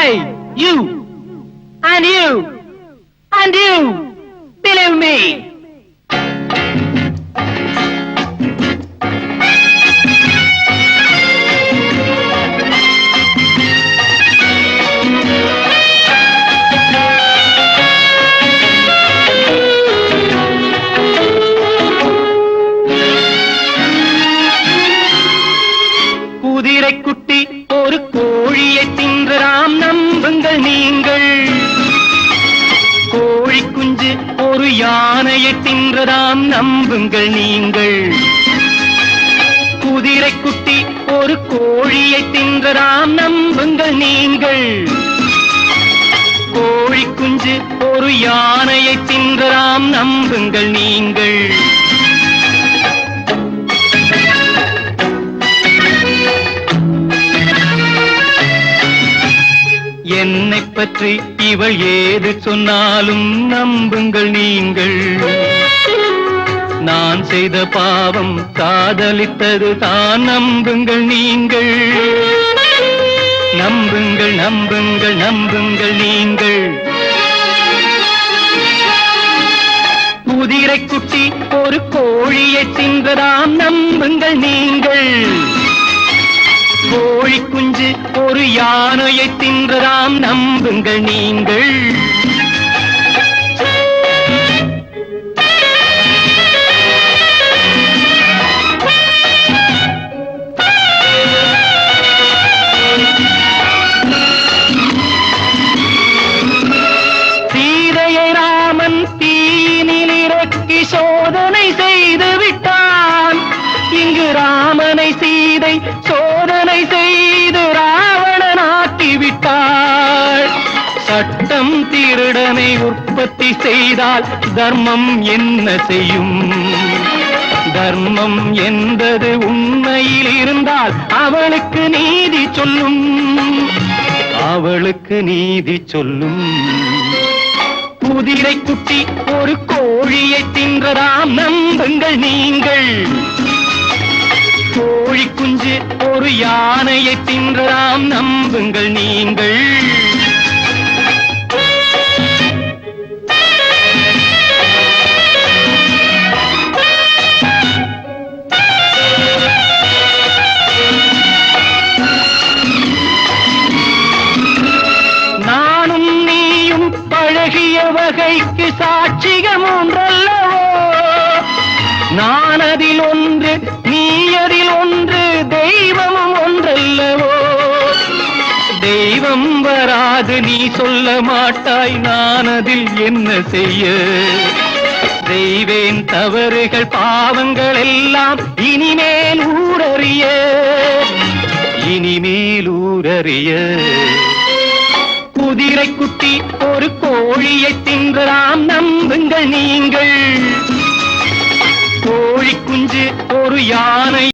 Hey, you, and you, and you, believe me. குதிரை குட்டி ஒரு கோழியை தின்றதாம் நம்புங்கள் நீங்கள். கோழி குஞ்சு ஒரு யானையை தின்றதாம் நம்புங்கள் நீங்கள். குதிரை குட்டி ஒரு கோழியை தின்றதாம் நம்புங்கள் நீங்கள். கோழி குஞ்சு ஒரு யானையை தின்றதாம் நம்புங்கள் நீங்கள். என்னை பற்றி இவள் ஏது சொன்னாலும் நம்புங்கள் நீங்கள். நான் செய்த பாவம் காதலித்தது தான் நம்புங்கள் நீங்கள். நம்புங்கள் நம்புங்கள் நம்புங்கள் நீங்கள். குதிரை குட்டி ஒரு கோழியை தின்றதாம் நம்புங்கள் நீங்கள். கோழி குஞ்சு ஒரு யானையை தின்றதாம் நம்புங்கள் நீங்கள். சீதையை ராமன் தீயினில் இறக்கி சோதனை செய்து விட்டான். இங்கு ராமனை சீதை சோதனை செய்து ராவணனாக்கி விட்டாள். சட்டம் திருடனை உற்பத்தி செய்தால் தர்மம் என்ன செய்யும்? தர்மம் என்பது உண்மையில் இருந்தால் அவளுக்கு நீதி சொல்லும். அவளுக்கு நீதி சொல்லும். குதிரை குட்டி ஒரு கோழியை தின்றதாம் நம்புங்கள் நீங்கள். கோழி குஞ்சு ஒரு யானையை தின்றதாம் நம்புங்கள் நீங்கள். நானும் நீயும் பழகிய வகைக்கு சாட்சியம் ஒன்றல்லவோ. நான் அதில் ஒன்று நீ அதில் ஒன்று தெய்வமும் ஒன்றல்லவோ. தெய்வம் வராது நீ சொல்ல மாட்டாய், நான் அதில் என்ன செய்ய? செய்வேன் தவறுகள் பாவங்கள் எல்லாம் இனிமேல் ஊரறிய. இனிமேல் ஊரறிய. குதிரை குட்டி ஒரு கோழியை தின்றதாம் நம்புங்கள் நீங்கள். கோழி குஞ்சு ஒரு யானை